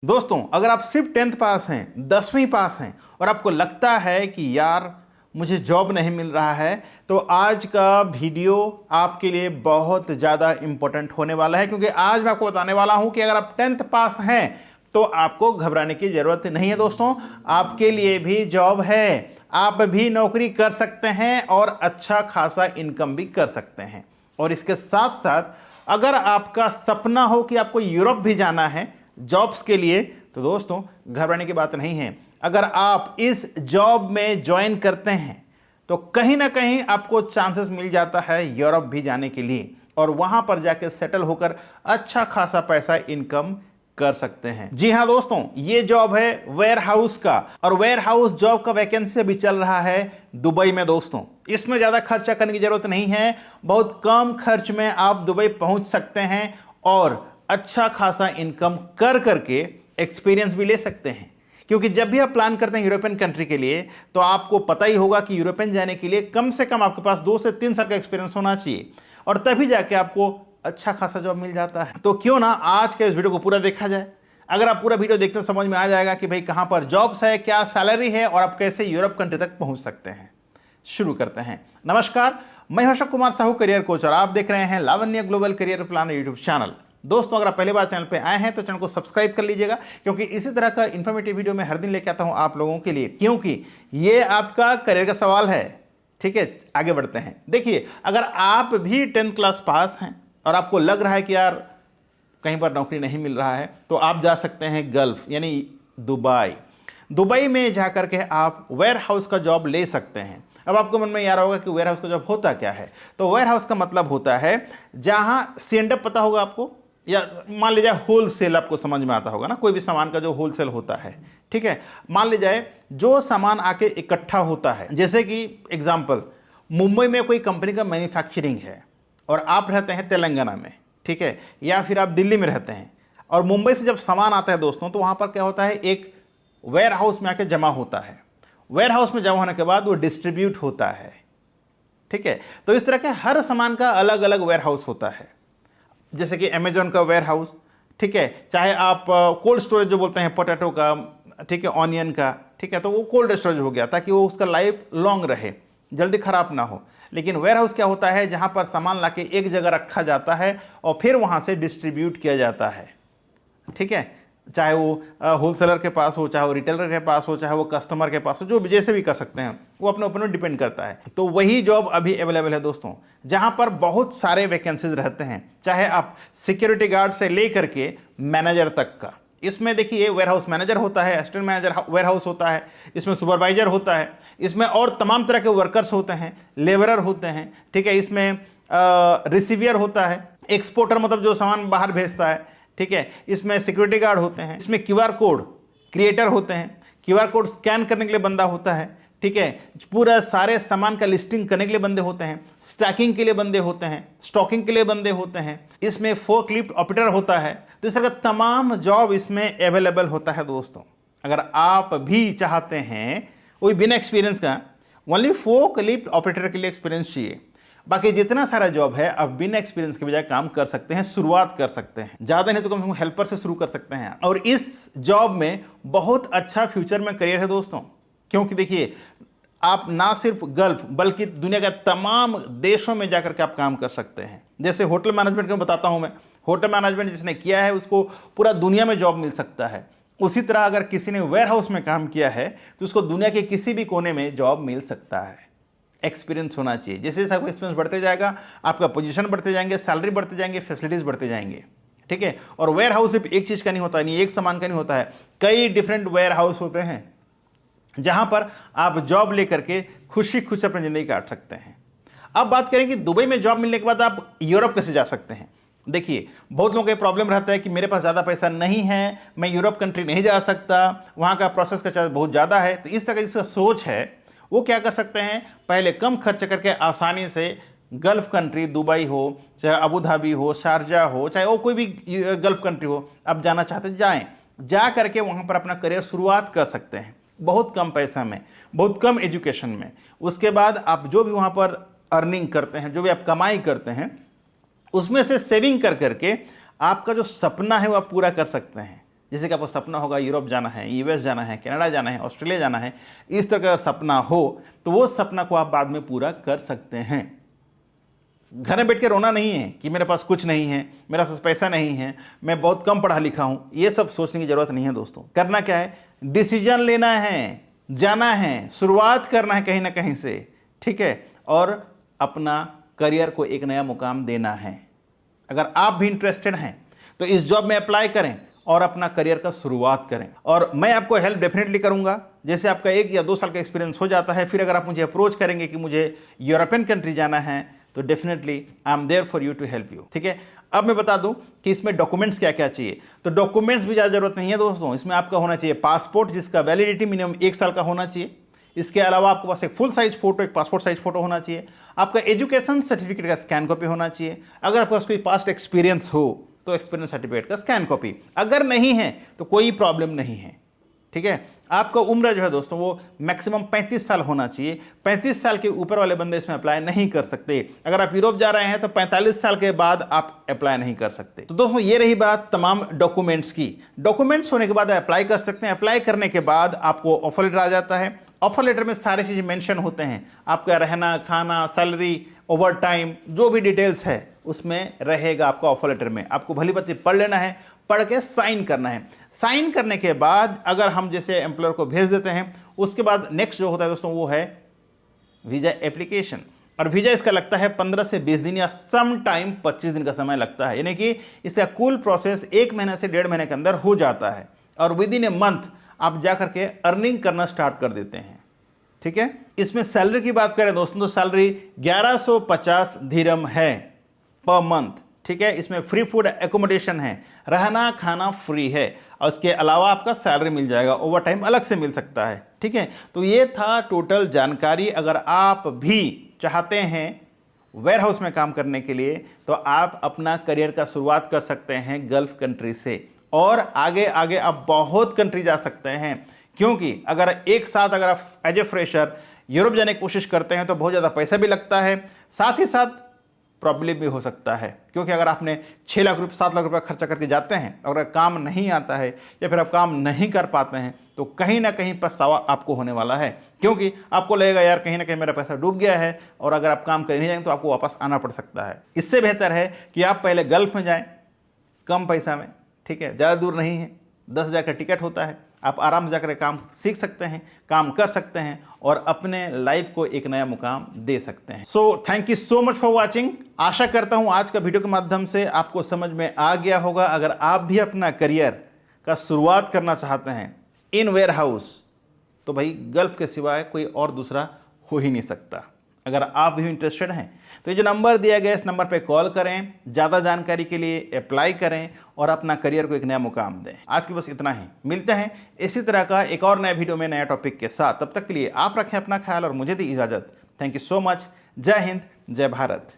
दोस्तों, अगर आप सिर्फ 10th पास हैं, 10वीं पास हैं और आपको लगता है कि यार मुझे जॉब नहीं मिल रहा है, तो आज का वीडियो आपके लिए बहुत ज़्यादा इंपॉर्टेंट होने वाला है। क्योंकि आज मैं आपको बताने वाला हूं कि अगर आप 10th पास हैं तो आपको घबराने की ज़रूरत नहीं है। दोस्तों, आपके लिए भी जॉब है, आप भी नौकरी कर सकते हैं और अच्छा खासा इनकम भी कर सकते हैं। और इसके साथ साथ अगर आपका सपना हो कि आपको यूरोप भी जाना है जॉब्स के लिए, तो दोस्तों घबराने की बात नहीं है। अगर आप इस जॉब में ज्वाइन करते हैं तो कहीं ना कहीं आपको चांसेस मिल जाता है यूरोप भी जाने के लिए और वहां पर जाकर सेटल होकर अच्छा खासा पैसा इनकम कर सकते हैं। जी हां दोस्तों, ये जॉब है वेयर हाउस का और वेयर हाउस जॉब का वैकेंसी अभी चल रहा है दुबई में। दोस्तों, इसमें ज्यादा खर्चा करने की जरूरत नहीं है, बहुत कम खर्च में आप दुबई पहुंच सकते हैं और अच्छा खासा इनकम कर करके एक्सपीरियंस भी ले सकते हैं। क्योंकि जब भी आप प्लान करते हैं यूरोपियन कंट्री के लिए, तो आपको पता ही होगा कि यूरोपियन जाने के लिए कम से कम आपके पास 2 से 3 साल का एक्सपीरियंस होना चाहिए और तभी जाके आपको अच्छा खासा जॉब मिल जाता है। तो क्यों ना आज के इस वीडियो को पूरा देखा जाए। अगर आप पूरा वीडियो देखते समझ में आ जाएगा कि भाई कहां पर जॉब्स है, क्या सैलरी है और आप कैसे यूरोप कंट्री तक पहुंच सकते हैं। शुरू करते हैं। नमस्कार, मैं हर्षद कुमार साहू, करियर कोच, और आप देख रहे हैं Lavanya global career planner YouTube channel. दोस्तों, अगर आप पहली बार चैनल पे आए हैं तो चैनल को सब्सक्राइब कर लीजिएगा, क्योंकि इसी तरह का इन्फॉर्मेटिव वीडियो मैं हर दिन लेके आता हूं आप लोगों के लिए, क्योंकि ये आपका करियर का सवाल है। ठीक है, आगे बढ़ते हैं। देखिए, अगर आप भी 10th क्लास पास हैं और आपको लग रहा है कि यार कहीं पर नौकरी नहीं मिल रहा है, तो आप जा सकते हैं गल्फ यानी दुबई। दुबई में जाकर के आप वेयर हाउस का जॉब ले सकते हैं। अब आपको मन में यार होगा कि वेयर हाउस का जॉब होता क्या है। तो वेयर हाउस का मतलब होता है जहां सेंडअप पता होगा आपको, या मान लीजिए होलसेल आपको समझ में आता होगा ना, कोई भी सामान का जो होलसेल होता है। ठीक है, मान लीजिए जो सामान आके इकट्ठा होता है, जैसे कि एग्जांपल मुंबई में कोई कंपनी का मैन्युफैक्चरिंग है और आप रहते हैं तेलंगाना में, ठीक है, या फिर आप दिल्ली में रहते हैं, और मुंबई से जब सामान आता है दोस्तों, तो वहां पर क्या होता है, एक वेयर हाउस में आके जमा होता है। वेयर हाउस में जमा होने के बाद वो डिस्ट्रीब्यूट होता है। ठीक है, तो इस तरह के हर सामान का अलग अलग वेयर हाउस होता है। जैसे कि अमेजॉन का वेयर हाउस, ठीक है, चाहे आप कोल्ड स्टोरेज जो बोलते हैं पोटैटो का, ठीक है, ऑनियन का, ठीक है, तो वो कोल्ड स्टोरेज हो गया ताकि वो उसका लाइफ लॉन्ग रहे, जल्दी खराब ना हो। लेकिन वेयर हाउस क्या होता है, जहां पर सामान लाके एक जगह रखा जाता है और फिर वहां से डिस्ट्रीब्यूट किया जाता है। ठीक है, चाहे वो होलसेलर के पास हो, चाहे वो रिटेलर के पास हो, चाहे वो कस्टमर के पास हो, जो भी जैसे भी कर सकते हैं, वो अपने ऊपर में डिपेंड करता है। तो वही जॉब अभी अवेलेबल है दोस्तों, जहां पर बहुत सारे वैकेंसीज रहते हैं, चाहे आप सिक्योरिटी गार्ड से लेकर के मैनेजर तक का। इसमें देखिए वेयर हाउस मैनेजर होता है, असिस्टेंट मैनेजर वेयर हाउस होता है, इसमें सुपरवाइजर होता है, इसमें और तमाम तरह के वर्कर्स होते हैं, लेबरर होते हैं, ठीक है, इसमें रिसीवियर होता है, एक्सपोर्टर मतलब जो सामान बाहर भेजता है, ठीक है, इसमें सिक्योरिटी गार्ड होते हैं, इसमें क्यूआर कोड क्रिएटर होते हैं, क्यूआर कोड स्कैन करने के लिए बंदा होता है, ठीक है, पूरा सारे सामान का लिस्टिंग करने के लिए बंदे होते हैं, स्टैकिंग के लिए बंदे होते हैं, स्टॉकिंग के लिए बंदे होते हैं, इसमें फोर्कलिफ्ट ऑपरेटर होता है। तो इस तरह का तमाम जॉब इसमें अवेलेबल होता है। दोस्तों, अगर आप भी चाहते हैं, कोई बिना एक्सपीरियंस का, ओनली फोर्कलिफ्ट ऑपरेटर के लिए एक्सपीरियंस चाहिए, बाकी जितना सारा जॉब है आप बिना एक्सपीरियंस के बजाय काम कर सकते हैं, शुरुआत कर सकते हैं, ज्यादा नहीं तो कम से कम हेल्पर से शुरू कर सकते हैं। और इस जॉब में बहुत अच्छा फ्यूचर में करियर है दोस्तों, क्योंकि देखिए आप ना सिर्फ गल्फ बल्कि दुनिया के तमाम देशों में जाकर के आप काम कर सकते हैं। जैसे होटल मैनेजमेंट का बताता हूं मैं, होटल मैनेजमेंट जिसने किया है उसको पूरा दुनिया में जॉब मिल सकता है। उसी तरह अगर किसी ने वेयर हाउस में काम किया है तो उसको दुनिया के किसी भी कोने में जॉब मिल सकता है। एक्सपीरियंस होना चाहिए। जैसे जैसे आपका एक्सपीरियंस बढ़ते जाएगा, आपका पोजीशन बढ़ते जाएंगे, सैलरी बढ़ते जाएंगे, फैसिलिटीज बढ़ते जाएंगे। ठीक है, और वेयर हाउस सिर्फ एक चीज का नहीं होता, नहीं एक सामान का नहीं होता है, कई डिफरेंट वेयर हाउस होते हैं जहां पर आप जॉब लेकर के खुशी खुशी अपनी जिंदगी काट सकते हैं। अब बात करें कि दुबई में जॉब मिलने के बाद आप यूरोप कैसे जा सकते हैं। देखिए, बहुत लोगों का प्रॉब्लम रहता है कि मेरे पास ज़्यादा पैसा नहीं है, मैं यूरोप कंट्री नहीं जा सकता, वहाँ का प्रोसेस का चार्ज बहुत ज़्यादा है। तो इस तरह की जिसका सोच है वो क्या कर सकते हैं, पहले कम खर्च करके आसानी से गल्फ कंट्री, दुबई हो, चाहे अबू धाबी हो, शारजा हो, चाहे वो कोई भी गल्फ कंट्री हो, आप जाना चाहते जाएं, जा करके वहाँ पर अपना करियर शुरुआत कर सकते हैं बहुत कम पैसा में, बहुत कम एजुकेशन में। उसके बाद आप जो भी वहाँ पर अर्निंग करते हैं, जो भी आप कमाई करते हैं, उसमें से सेविंग कर करके आपका जो सपना है वो आप पूरा कर सकते हैं। जैसे कि आपको सपना होगा यूरोप जाना है, यूएस जाना है, कनाडा जाना है, ऑस्ट्रेलिया जाना है, इस तरह का सपना हो तो वो सपना को आप बाद में पूरा कर सकते हैं। घर में बैठ के रोना नहीं है कि मेरे पास कुछ नहीं है, मेरे पास पैसा नहीं है, मैं बहुत कम पढ़ा लिखा हूं, ये सब सोचने की जरूरत नहीं है दोस्तों। करना क्या है, डिसीजन लेना है, जाना है, शुरुआत करना है कहीं ना कहीं से, ठीक है, और अपना करियर को एक नया मुकाम देना है। अगर आप भी इंटरेस्टेड हैं तो इस जॉब में अप्लाई करें और अपना करियर का शुरुआत करें, और मैं आपको हेल्प डेफिनेटली करूंगा। जैसे आपका 1 या 2 साल का एक्सपीरियंस हो जाता है, फिर अगर आप मुझे अप्रोच करेंगे कि मुझे यूरोपियन कंट्री जाना है, तो definitely I am there for you to help you, ठीक है। अब मैं बता दूं कि इसमें डॉक्यूमेंट्स क्या क्या चाहिए। तो डॉक्यूमेंट्स भी ज़्यादा जरूरत नहीं है दोस्तों। इसमें आपका होना चाहिए पासपोर्ट, जिसका वैलिडिटी मिनिमम 1 साल का होना चाहिए। इसके अलावा आपके पास एक फुल साइज फोटो, एक पासपोर्ट साइज फोटो होना चाहिए। आपका एजुकेशन सर्टिफिकेट का स्कैन कॉपी होना चाहिए। अगर आपके पास कोई पास्ट एक्सपीरियंस हो तो एक्सपीरियंस सर्टिफिकेट का स्कैन कॉपी, अगर नहीं है तो कोई प्रॉब्लम नहीं है, ठीक है। आपका उम्र जो है दोस्तों वो मैक्सिमम 35 साल होना चाहिए। 35 साल के ऊपर वाले बंदे इसमें अप्लाई नहीं कर सकते। अगर आप यूरोप जा रहे हैं तो 45 साल के बाद आप अप्लाई नहीं कर सकते। तो दोस्तों ये रही बात तमाम डॉक्यूमेंट्स की। डॉक्यूमेंट्स होने के बाद अप्लाई कर सकते हैं। अप्लाई करने के बाद आपको ऑफर लेटर आ जाता है। ऑफर लेटर में सारी चीज़ें मेंशन होते हैं, आपका रहना, खाना, सैलरी, ओवर टाइम, जो भी डिटेल्स है उसमें रहेगा आपका ऑफर लेटर में। आपको भली बात पढ़ लेना है, पढ़ के साइन करना है। साइन करने के बाद अगर हम जैसे एम्प्लॉयर को भेज देते हैं, उसके बाद नेक्स्ट जो होता है दोस्तों वो है वीज़ा एप्लीकेशन। और वीज़ा इसका लगता है 15 से 20 दिन या सम टाइम 25 दिन का समय लगता है, यानी कि इसका कुल प्रोसेस 1 महीने से 1.5 महीने के अंदर हो जाता है। और विद इन ए मंथ आप जा करके अर्निंग करना स्टार्ट कर देते हैं, ठीक है। इसमें सैलरी की बात करें दोस्तों तो सैलरी 1150 दिरहम है पर मंथ, ठीक है। इसमें फ्री फूड एकोमोडेशन है, रहना खाना फ्री है, और इसके अलावा आपका सैलरी मिल जाएगा, ओवर टाइम अलग से मिल सकता है, ठीक है। तो ये था टोटल जानकारी। अगर आप भी चाहते हैं वेयर हाउस में काम करने के लिए तो आप अपना करियर का शुरुआत कर सकते हैं गल्फ कंट्री से, और आगे आगे आप बहुत कंट्री जा सकते हैं। क्योंकि अगर एक साथ अगर आप एज ए फ्रेशर यूरोप जाने की कोशिश करते हैं तो बहुत ज़्यादा पैसा भी लगता है, साथ ही साथ प्रॉब्लम भी हो सकता है। क्योंकि अगर आपने 6 लाख रुपये 7 लाख रुपये खर्चा करके जाते हैं, अगर काम नहीं आता है या फिर आप काम नहीं कर पाते हैं तो कहीं ना कहीं पछतावा आपको होने वाला है। क्योंकि आपको लगेगा यार कहीं ना कहीं मेरा पैसा डूब गया है, और अगर आप काम कर नहीं जाएंगे तो आपको वापस आना पड़ सकता है। इससे बेहतर है कि आप पहले गल्फ में जाएं कम पैसा में, ठीक है, ज़्यादा दूर नहीं है, 10,000 का टिकट होता है, आप आराम से जाकर काम सीख सकते हैं, काम कर सकते हैं और अपने लाइफ को एक नया मुकाम दे सकते हैं। So thank you so much for watching. आशा करता हूं आज का वीडियो के माध्यम से आपको समझ में आ गया होगा। अगर आप भी अपना करियर का शुरुआत करना चाहते हैं इन वेयर हाउस तो भाई गल्फ के सिवाय कोई और दूसरा हो ही नहीं सकता। अगर आप भी इंटरेस्टेड हैं तो ये जो नंबर दिया गया इस नंबर पे कॉल करें, ज़्यादा जानकारी के लिए अप्लाई करें और अपना करियर को एक नया मुकाम दें। आज की बस इतना ही, मिलते हैं इसी तरह का एक और नया वीडियो में नया टॉपिक के साथ। तब तक के लिए आप रखें अपना ख्याल और मुझे दी इजाज़त। Thank you so much. जय हिंद, जय भारत।